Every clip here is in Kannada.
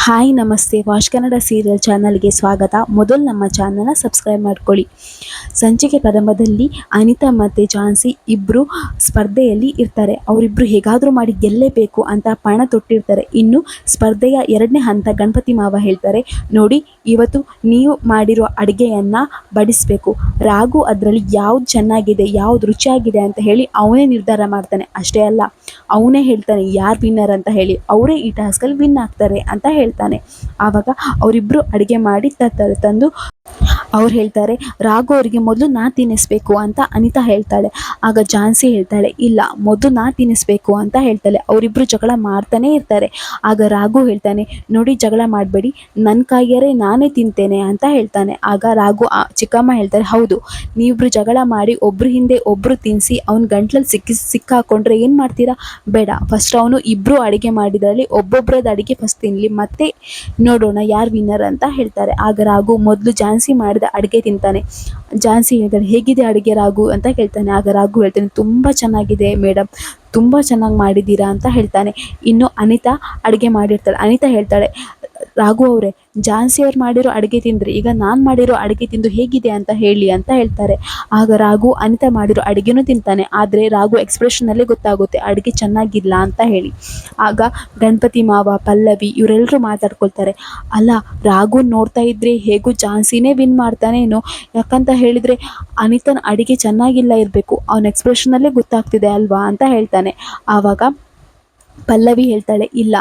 ಹಾಯ್ ನಮಸ್ತೆ ವಾಶ್ ಕನ್ನಡ ಸೀರಿಯಲ್ ಚಾನಲ್ಗೆ ಸ್ವಾಗತ. ಮೊದಲು ನಮ್ಮ ಚಾನಲ್ನ ಸಬ್ಸ್ಕ್ರೈಬ್ ಮಾಡ್ಕೊಳ್ಳಿ. ಸಂಚಿಕೆ ಪ್ರಾರಂಭದಲ್ಲಿ ಅನಿತಾ ಮತ್ತು ಝಾನ್ಸಿ ಇಬ್ಬರು ಸ್ಪರ್ಧೆಯಲ್ಲಿ ಇರ್ತಾರೆ. ಅವರಿಬ್ಬರು ಹೇಗಾದರೂ ಮಾಡಿ ಗೆಲ್ಲೇಬೇಕು ಅಂತ ಪಣ ತೊಟ್ಟಿರ್ತಾರೆ. ಇನ್ನು ಸ್ಪರ್ಧೆಯ ಎರಡನೇ ಹಂತ ಗಣಪತಿ ಮಾವ ಹೇಳ್ತಾರೆ, ನೋಡಿ ಇವತ್ತು ನೀವು ಮಾಡಿರೋ ಅಡುಗೆಯನ್ನು ಬಡಿಸಬೇಕು. ರಾಘು ಅದರಲ್ಲಿ ಯಾವ್ದು ಚೆನ್ನಾಗಿದೆ ಯಾವ್ದು ರುಚಿಯಾಗಿದೆ ಅಂತ ಹೇಳಿ ಅವನೇ ನಿರ್ಧಾರ ಮಾಡ್ತಾನೆ. ಅಷ್ಟೇ ಅಲ್ಲ, ಅವನೇ ಹೇಳ್ತಾನೆ ಯಾರು ವಿನ್ನರ್ ಅಂತ ಹೇಳಿ. ಅವರೇ ಈ ಟಾಸ್ಕಲ್ಲಿ ವಿನ್ ಆಗ್ತಾರೆ ಅಂತ ಹೇಳ್ತಾನೆ. ಆವಾಗ ಅವರಿಬ್ಬರು ಅಡುಗೆ ಮಾಡಿ ತಂದು ಅವ್ರು ಹೇಳ್ತಾರೆ, ರಾಘು ಅವರಿಗೆ ಮೊದಲು ನಾ ತಿನ್ನಿಸ್ಬೇಕು ಅಂತ ಅನಿತಾ ಹೇಳ್ತಾಳೆ. ಆಗ ಝಾನ್ಸಿ ಹೇಳ್ತಾಳೆ, ಇಲ್ಲ ಮೊದಲು ನಾ ತಿನ್ನಿಸ್ಬೇಕು ಅಂತ ಹೇಳ್ತಾಳೆ. ಅವರಿಬ್ಬರು ಜಗಳ ಮಾಡ್ತಾನೆ ಇರ್ತಾರೆ. ಆಗ ರಾಘು ಹೇಳ್ತಾನೆ, ನೋಡಿ ಜಗಳ ಮಾಡಬೇಡಿ, ನನ್ನ ಕೈಯಾರೆ ನಾನೇ ತಿಂತೇನೆ ಅಂತ ಹೇಳ್ತಾನೆ. ಆಗ ರಾಘು ಚಿಕ್ಕಮ್ಮ ಹೇಳ್ತಾರೆ, ಹೌದು ನೀವಿಬ್ರು ಜಗಳ ಮಾಡಿ ಒಬ್ರು ಹಿಂದೆ ಒಬ್ಬರು ತಿನ್ನಿಸಿ ಅವ್ನ ಗಂಟ್ಲಲ್ಲಿ ಸಿಕ್ಕಾಕೊಂಡ್ರೆ ಏನು ಮಾಡ್ತೀರಾ? ಬೇಡ, ಫಸ್ಟ್ ಅವನು ಇಬ್ಬರು ಅಡುಗೆ ಮಾಡಿದ್ರಲ್ಲಿ ಒಬ್ಬೊಬ್ಬರದ್ದು ಅಡುಗೆ ಫಸ್ಟ್ ತಿನ್ನಲಿ, ಮತ್ತೆ ನೋಡೋಣ ಯಾರು ವಿನ್ನರ್ ಅಂತ ಹೇಳ್ತಾರೆ. ಆಗ ರಾಘು ಮೊದಲು ಝಾನ್ಸಿ ಮಾಡಿದ ಅಡುಗೆ ತಿಂತಾನೆ. ಝಾನ್ಸಿ ಹೇಳ್ತಾನೆ, ಹೇಗಿದೆ ಅಡುಗೆ ರಾಘು ಅಂತ ಕೇಳ್ತಾನೆ. ಆಗ ರಾಘು ಹೇಳ್ತಾನೆ, ತುಂಬ ಚೆನ್ನಾಗಿದೆ ಮೇಡಮ್, ತುಂಬ ಚೆನ್ನಾಗಿ ಮಾಡಿದ್ದೀರಾ ಅಂತ ಹೇಳ್ತಾನೆ. ಇನ್ನು ಅನಿತಾ ಅಡುಗೆ ಮಾಡಿರ್ತಾಳೆ. ಅನಿತಾ ಹೇಳ್ತಾಳೆ, ರಾಘು ಅವರೇ, ಝಾನ್ಸಿ ಅವ್ರು ಮಾಡಿರೋ ಅಡುಗೆ ತಿಂದರೆ ಈಗ ನಾನು ಮಾಡಿರೋ ಅಡುಗೆ ತಿಂದು ಹೇಗಿದೆ ಅಂತ ಹೇಳಿ ಅಂತ ಹೇಳ್ತಾರೆ. ಆಗ ರಾಘು ಅನಿತಾ ಮಾಡಿರೋ ಅಡುಗೆನೂ ತಿಂತಾನೆ. ಆದರೆ ರಾಘು ಎಕ್ಸ್ಪ್ರೆಷನ್ನಲ್ಲೇ ಗೊತ್ತಾಗುತ್ತೆ ಅಡುಗೆ ಚೆನ್ನಾಗಿಲ್ಲ ಅಂತ ಹೇಳಿ. ಆಗ ಗಣಪತಿ ಮಾವ, ಪಲ್ಲವಿ ಇವರೆಲ್ಲರೂ ಮಾತಾಡ್ಕೊಳ್ತಾರೆ, ಅಲ್ಲ ರಾಘು ನೋಡ್ತಾ ಇದ್ದರೆ ಹೇಗೂ ಝಾನ್ಸಿನೇ ವಿನ್ ಮಾಡ್ತಾನೇನೋ, ಯಾಕಂತ ಹೇಳಿದರೆ ಅನಿತನ ಅಡುಗೆ ಚೆನ್ನಾಗಿಲ್ಲ ಇರಬೇಕು, ಅವನ ಎಕ್ಸ್ಪ್ರೆಷನ್ನಲ್ಲೇ ಗೊತ್ತಾಗ್ತಿದೆ ಅಲ್ವಾ ಅಂತ ಹೇಳ್ತಾನೆ. ಆವಾಗ ಪಲ್ಲವಿ ಹೇಳ್ತಾಳೆ, ಇಲ್ಲ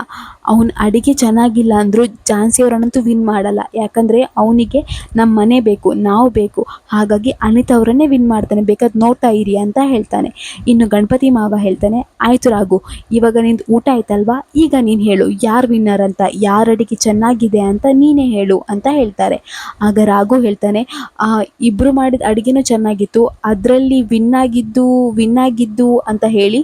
ಅವನ ಅಡುಗೆ ಚೆನ್ನಾಗಿಲ್ಲ ಅಂದರೂ ಝಾನ್ಸಿ ಅವರನ್ನಂತೂ ವಿನ್ ಮಾಡಲ್ಲ, ಯಾಕಂದರೆ ಅವನಿಗೆ ನಮ್ಮ ಮನೆ ಬೇಕು, ನಾವು ಬೇಕು, ಹಾಗಾಗಿ ಅನಿತಾ ಅವರನ್ನೇ ವಿನ್ ಮಾಡ್ತಾನೆ, ಬೇಕಾದ್ರೆ ನೋಡ್ತಾ ಇರಿ ಅಂತ ಹೇಳ್ತಾನೆ. ಇನ್ನು ಗಣಪತಿ ಮಾವ ಹೇಳ್ತಾನೆ, ಆಯಿತು ರಾಘು, ಇವಾಗ ನಿಂದು ಊಟ ಆಯ್ತಲ್ವಾ, ಈಗ ನೀನು ಹೇಳು ಯಾರು ವಿನ್ನರ್ ಅಂತ, ಯಾರ ಅಡುಗೆ ಚೆನ್ನಾಗಿದೆ ಅಂತ ನೀನೇ ಹೇಳು ಅಂತ ಹೇಳ್ತಾರೆ. ಆಗ ರಾಘು ಹೇಳ್ತಾನೆ, ಇಬ್ಬರು ಮಾಡಿದ ಅಡುಗೆನೂ ಚೆನ್ನಾಗಿತ್ತು, ಅದರಲ್ಲಿ ವಿನ್ ಆಗಿದ್ದು ಅಂತ ಹೇಳಿ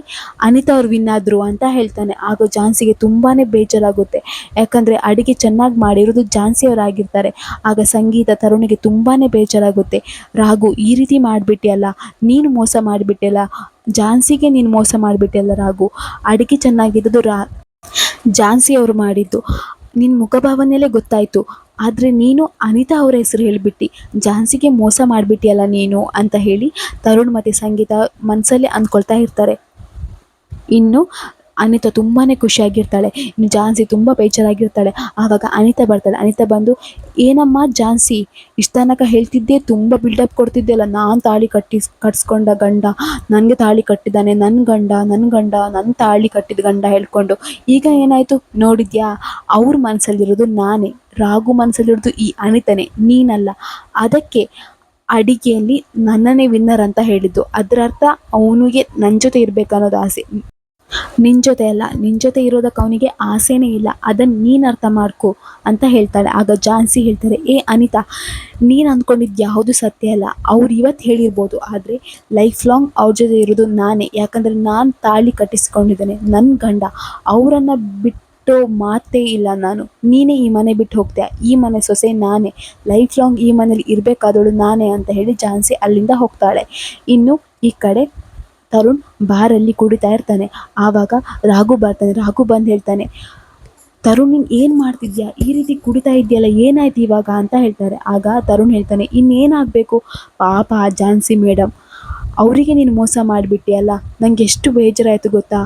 ಅನಿತಾ ಅವ್ರು ವಿನ್ ಆದರು ಅಂತ ಹೇಳ್ತಾನೆ. ಆಗ ಝಾನ್ಸಿಗೆ ತುಂಬಾ ಬೇಜಾರಾಗುತ್ತೆ, ಯಾಕಂದರೆ ಅಡುಗೆ ಚೆನ್ನಾಗಿ ಮಾಡಿರೋದು ಝಾನ್ಸಿ ಅವರಾಗಿರ್ತಾರೆ. ಆಗ ಸಂಗೀತ, ತರುಣಿಗೆ ತುಂಬಾ ಬೇಜಾರಾಗುತ್ತೆ, ರಾಘು ಈ ರೀತಿ ಮಾಡಿಬಿಟ್ಟಿಯಲ್ಲ, ನೀನು ಮೋಸ ಮಾಡಿಬಿಟ್ಟಿಯಲ್ಲ, ಝಾನ್ಸಿಗೆ ನೀನು ಮೋಸ ಮಾಡಿಬಿಟ್ಟಿಯಲ್ಲ ರಾಘು, ಅಡುಗೆ ಚೆನ್ನಾಗಿದ್ದು ಝಾನ್ಸಿ ಅವರು ಮಾಡಿದ್ದು, ನಿನ್ನ ಮುಖಭಾವನೆಯಲ್ಲೇ ಗೊತ್ತಾಯಿತು, ಆದರೆ ನೀನು ಅನಿತಾ ಅವರ ಹೆಸರು ಹೇಳಿಬಿಟ್ಟು ಝಾನ್ಸಿಗೆ ಮೋಸ ಮಾಡಿಬಿಟ್ಟಿಯಲ್ಲ ನೀನು ಅಂತ ಹೇಳಿ ತರುಣ್ ಮತ್ತು ಸಂಗೀತ ಮನಸ್ಸಲ್ಲೇ ಅಂದ್ಕೊಳ್ತಾ ಇರ್ತಾರೆ. ಇನ್ನು ಅನಿತಾ ತುಂಬಾ ಖುಷಿಯಾಗಿರ್ತಾಳೆ. ಇನ್ನು ಝಾನ್ಸಿ ತುಂಬ ಬೇಜಾರಾಗಿರ್ತಾಳೆ. ಆವಾಗ ಅನಿತಾ ಬರ್ತಾಳೆ. ಅನಿತಾ ಬಂದು, ಏನಮ್ಮ ಝಾನ್ಸಿ, ಇಷ್ಟು ತನಕ ಹೇಳ್ತಿದ್ದೆ, ತುಂಬ ಬಿಲ್ಡಪ್ ಕೊಡ್ತಿದ್ದೆಲ್ಲ, ನಾನು ತಾಳಿ ಕಟ್ಟಿಸ್ಕೊಂಡ ಗಂಡ, ನನಗೆ ತಾಳಿ ಕಟ್ಟಿದ್ದಾನೆ ನನ್ನ ತಾಳಿ ಕಟ್ಟಿದ ಗಂಡ ಹೇಳ್ಕೊಂಡು, ಈಗ ಏನಾಯಿತು ನೋಡಿದ್ಯಾ, ಅವ್ರ ಮನಸ್ಸಲ್ಲಿರೋದು ನಾನೇ, ರಾಘು ಮನಸ್ಸಲ್ಲಿರೋದು ಈ ಅನಿತಾನೇ, ನೀನಲ್ಲ, ಅದಕ್ಕೆ ಅಡಿಗೆಯಲ್ಲಿ ನನ್ನನ್ನೇ ವಿನ್ನರ್ ಅಂತ ಹೇಳಿದ್ದು, ಅದರ ಅರ್ಥ ಅವನಿಗೆ ನನ್ನ ಜೊತೆ ಇರಬೇಕನ್ನೋದು ಆಸೆ, ನಿನ್ನ ಜೊತೆ ಅಲ್ಲ, ನಿನ್ನ ಜೊತೆ ಇರೋದಕ್ಕೆ ಅವನಿಗೆ ಆಸೆನೇ ಇಲ್ಲ, ಅದನ್ನು ನೀನು ಅರ್ಥ ಮಾಡ್ಕೊ ಅಂತ ಹೇಳ್ತಾಳೆ. ಆಗ ಝಾನ್ಸಿ ಹೇಳ್ತಾರೆ, ಅನಿತಾ, ನೀನು ಅಂದ್ಕೊಂಡಿದ್ದು ಯಾವುದು ಸತ್ಯ ಅಲ್ಲ, ಅವ್ರು ಇವತ್ತು ಹೇಳಿರ್ಬೋದು, ಆದರೆ ಲೈಫ್ ಲಾಂಗ್ ಅವ್ರ ಜೊತೆ ಇರೋದು ನಾನೇ, ಯಾಕಂದರೆ ನಾನು ತಾಳಿ ಕಟ್ಟಿಸ್ಕೊಂಡಿದ್ದೇನೆ, ನನ್ನ ಗಂಡ, ಅವರನ್ನು ಬಿಟ್ಟು ಮಾತೇ ಇಲ್ಲ ನಾನು, ನೀನೇ ಈ ಮನೆ ಬಿಟ್ಟು ಹೋಗ್ತೀಯ, ಈ ಮನೆ ಸೊಸೆ ನಾನೇ, ಲೈಫ್ ಲಾಂಗ್ ಈ ಮನೇಲಿ ಇರಬೇಕಾದವಳು ನಾನೇ ಅಂತ ಹೇಳಿ ಝಾನ್ಸಿ ಅಲ್ಲಿಂದ ಹೋಗ್ತಾಳೆ. ಇನ್ನು ಈ ಕಡೆ ತರುಣ್ ಬಾರಲ್ಲಿ ಕುಡಿತಾ ಇರ್ತಾನೆ. ಆವಾಗ ರಾಘು ಬರ್ತಾನೆ. ರಾಘು ಬಂದು ಹೇಳ್ತಾನೆ, ತರುಣ್ ನೀನು ಏನು ಮಾಡ್ತಿದ್ಯಾ, ಈ ರೀತಿ ಕುಡಿತಾ ಇದೆಯಲ್ಲ, ಏನಾಯ್ತು ಇವಾಗ ಅಂತ ಹೇಳ್ತಾರೆ. ಆಗ ತರುಣ್ ಹೇಳ್ತಾನೆ, ಇನ್ನೇನಾಗಬೇಕು, ಪಾಪ ಝಾನ್ಸಿ ಮೇಡಮ್, ಅವರಿಗೆ ನೀನು ಮೋಸ ಮಾಡಿಬಿಟ್ಟಿಯಲ್ಲ, ನನಗೆ ಎಷ್ಟು ಬೇಜಾರಾಯಿತು ಗೊತ್ತಾ,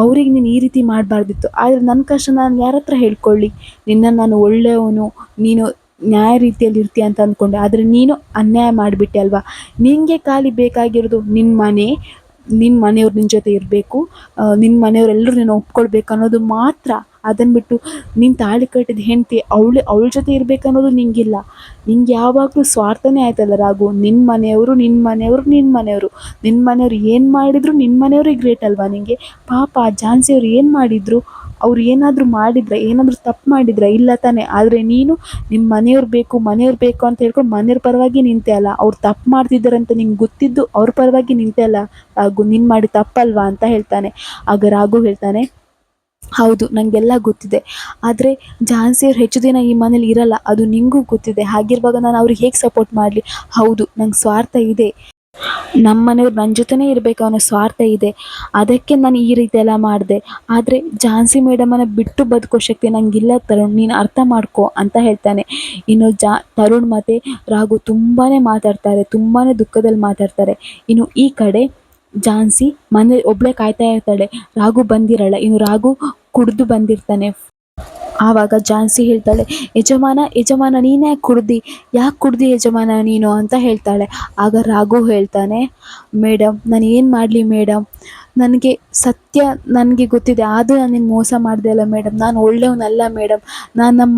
ಅವ್ರಿಗೆ ನೀನು ಈ ರೀತಿ ಮಾಡಬಾರ್ದಿತ್ತು, ಆದರೆ ನನ್ನ ಕಷ್ಟ ನಾನು ಯಾರ ಹತ್ರ ಹೇಳ್ಕೊಳ್ಳಿ, ನಿನ್ನನ್ನು ನಾನು ಒಳ್ಳೆಯವನು, ನೀನು ನ್ಯಾಯ ರೀತಿಯಲ್ಲಿ ಇರ್ತೀಯ ಅಂತ ಅಂದ್ಕೊಂಡೆ, ಆದರೆ ನೀನು ಅನ್ಯಾಯ ಮಾಡಿಬಿಟ್ಟೆ ಅಲ್ವಾ, ನಿನಗೆ ಖಾಲಿ ಬೇಕಾಗಿರೋದು ನಿನ್ನ ಮನೆಯವ್ರು ನಿನ್ನ ಜೊತೆ ಇರಬೇಕು, ನಿನ್ನ ಮನೆಯವರೆಲ್ಲರೂ ನೀನು ಒಪ್ಕೊಳ್ಬೇಕು ಅನ್ನೋದು ಮಾತ್ರ, ಅದನ್ನು ಬಿಟ್ಟು ನೀನು ತಾಳಿ ಕಟ್ಟಿದ ಹೆಂಡತಿ ಅವಳ ಜೊತೆ ಇರಬೇಕನ್ನೋದು ನಿಂಗಿಲ್ಲ, ನಿಂಗೆ ಯಾವಾಗಲೂ ಸ್ವಾರ್ಥನೇ ಆಯ್ತಲ್ಲ ರಾಘು, ನಿನ್ನ ಮನೆಯವರು ಏನು ಮಾಡಿದ್ರು ನಿನ್ನ ಮನೆಯವ್ರಿಗೆ ಗ್ರೇಟ್ ಅಲ್ವಾ ನಿನಗೆ, ಪಾಪ ಝಾನ್ಸಿ ಅವ್ರು ಏನು ಮಾಡಿದರು, ಅವ್ರು ಏನಾದರೂ ತಪ್ಪು ಮಾಡಿದ್ರ, ಇಲ್ಲ ತಾನೆ, ಆದರೆ ನೀನು ನಿಮ್ಮ ಮನೆಯವ್ರು ಬೇಕು ಅಂತ ಹೇಳ್ಕೊಂಡು ಮನೆಯವ್ರ ಪರವಾಗಿ ನಿಂತೆ ಅಲ್ಲ, ಅವ್ರು ತಪ್ಪು ಮಾಡ್ತಿದ್ದಾರಂತ ನಿಂಗೆ ಗೊತ್ತಿದ್ದು ಅವ್ರ ಪರವಾಗಿ ನಿಂತೆ ಅಲ್ಲ ರಾಘು, ನೀನು ಮಾಡಿ ತಪ್ಪಲ್ವಾ ಅಂತ ಹೇಳ್ತಾನೆ. ಆಗ ರಾಘು ಹೇಳ್ತಾನೆ, ಹೌದು ನನಗೆಲ್ಲ ಗೊತ್ತಿದೆ, ಆದರೆ ಝಾನ್ಸಿಯವ್ರು ಹೆಚ್ಚು ದಿನ ಈ ಮನೇಲಿ ಇರಲ್ಲ, ಅದು ನಿಂಗೂ ಗೊತ್ತಿದೆ, ಹಾಗಿರುವಾಗ ನಾನು ಅವ್ರಿಗೆ ಹೇಗೆ ಸಪೋರ್ಟ್ ಮಾಡಲಿ, ಹೌದು ನಂಗೆ ಸ್ವಾರ್ಥ ಇದೆ, ನಮ್ಮ ಮನೆಯವ್ರು ನನ್ನ ಜೊತೆನೇ ಇರಬೇಕು ಅನ್ನೋ ಸ್ವಾರ್ಥ ಇದೆ, ಅದಕ್ಕೆ ನಾನು ಈ ರೀತಿ ಎಲ್ಲ ಮಾಡಿದೆ. ಆದರೆ ಝಾನ್ಸಿ ಮೇಡಮನ್ನು ಬಿಟ್ಟು ಬದುಕೋ ಶಕ್ತಿ ನನಗಿಲ್ಲ ತರುಣ್, ನೀನು ಅರ್ಥ ಮಾಡ್ಕೋ ಅಂತ ಹೇಳ್ತಾನೆ. ಇನ್ನು ತರುಣ್ ಮತ್ತು ರಾಘು ತುಂಬಾ ಮಾತಾಡ್ತಾರೆ, ತುಂಬಾ ದುಃಖದಲ್ಲಿ ಮಾತಾಡ್ತಾರೆ. ಇನ್ನು ಈ ಕಡೆ ಝಾನ್ಸಿ ಮನೆ ಒಬ್ಬಳೇ ಕಾಯ್ತಾ ಇರ್ತಾಳೆ, ರಾಘು ಬಂದಿರಲ್ಲ. ಇನ್ನು ರಾಘು ಕುಡಿದು ಬಂದಿರ್ತಾನೆ. ಆವಾಗ ಝಾನ್ಸಿ ಹೇಳ್ತಾಳೆ, ಯಜಮಾನ ಯಜಮಾನ ನೀನು ಯಾಕೆ ಕುಡ್ದಿ ಯಜಮಾನ ನೀನು ಅಂತ ಹೇಳ್ತಾಳೆ. ಆಗ ರಾಘು ಹೇಳ್ತಾನೆ, ಮೇಡಮ್ ನಾನು ಏನು ಮಾಡಲಿ ಮೇಡಮ್, ನನಗೆ ಸತ್ಯ ನನಗೆ ಗೊತ್ತಿದೆ, ಆದರೂ ನಾನು ನಿಮ್ಗೆ ಮೋಸ ಮಾಡಿದೆ ಅಲ್ಲ ಮೇಡಮ್, ನಾನು ಒಳ್ಳೆಯವನಲ್ಲ ಮೇಡಮ್. ನಾನು ನಮ್ಮ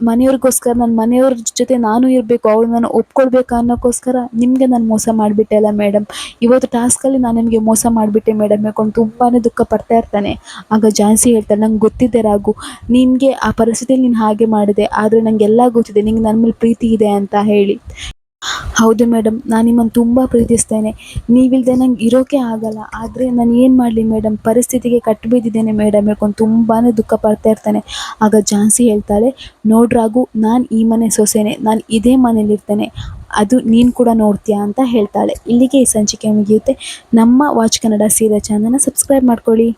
ಮನೆಯವ್ರಿಗೋಸ್ಕರ ನನ್ನ ಮನೆಯವ್ರ ಜೊತೆ ನಾನು ಇರಬೇಕು, ಅವಳು ನಾನು ಒಪ್ಕೊಳ್ಬೇಕು ಅನ್ನೋಕ್ಕೋಸ್ಕರ ನಿಮಗೆ ನಾನು ಮೋಸ ಮಾಡಿಬಿಟ್ಟೆ ಅಲ್ಲ ಮೇಡಮ್. ಇವತ್ತು ಟಾಸ್ಕಲ್ಲಿ ನಾನು ನಿಮಗೆ ಮೋಸ ಮಾಡಿಬಿಟ್ಟೆ ಮೇಡಮ್ ಹೇಳ್ಕೊಂಡು ತುಂಬಾ ದುಃಖ ಪಡ್ತಾ ಇರ್ತಾನೆ. ಆಗ ಝಾನ್ಸಿ ಹೇಳ್ತಾಳೆ, ನಂಗೆ ಗೊತ್ತಿದೆ ರಾಘು, ನಿನಗೆ ಆ ಪರಿಸ್ಥಿತಿಯಲ್ಲಿ ನೀನು ಹಾಗೆ ಮಾಡಿದೆ, ಆದರೆ ನನಗೆಲ್ಲ ಗೊತ್ತಿದೆ ನಿಂಗೆ ನನ್ನ ಮೇಲೆ ಪ್ರೀತಿ ಇದೆ ಅಂತ ಹೇಳಿ. ಹೌದು ಮೇಡಮ್, ನಾನು ನಿಮ್ಮನ್ನು ತುಂಬ ಪ್ರೀತಿಸ್ತೇನೆ, ನೀವಿಲ್ಲದೆ ನಂಗೆ ಇರೋಕ್ಕೆ ಆಗಲ್ಲ, ಆದರೆ ನಾನು ಏನು ಮಾಡಲಿ ಮೇಡಮ್, ಪರಿಸ್ಥಿತಿಗೆ ಕಟ್ಟಿಬಿದ್ದಿದ್ದೇನೆ ಮೇಡಮ್ ಹೇಳ್ಕೊಂಡು ತುಂಬಾ ದುಃಖ ಪಡ್ತಾ ಇರ್ತಾನೆ. ಆಗ ಝಾನ್ಸಿ ಹೇಳ್ತಾಳೆ, ನೋಡ್ರಾಗು, ನಾನು ಈ ಮನೆ ಸೊಸೆನೆ, ನಾನು ಇದೇ ಮನೇಲಿರ್ತೇನೆ, ಅದು ನೀನು ಕೂಡ ನೋಡ್ತೀಯಾ ಅಂತ ಹೇಳ್ತಾಳೆ. ಇಲ್ಲಿಗೆ ಈ ಸಂಚಿಕೆ ಮುಗಿಯುತ್ತೆ. ನಮ್ಮ ವಾಚ್ ಕನ್ನಡ ಸೀರಿಯಲ್ ಚಾನಲ್ನ ಸಬ್ಸ್ಕ್ರೈಬ್ ಮಾಡ್ಕೊಳ್ಳಿ.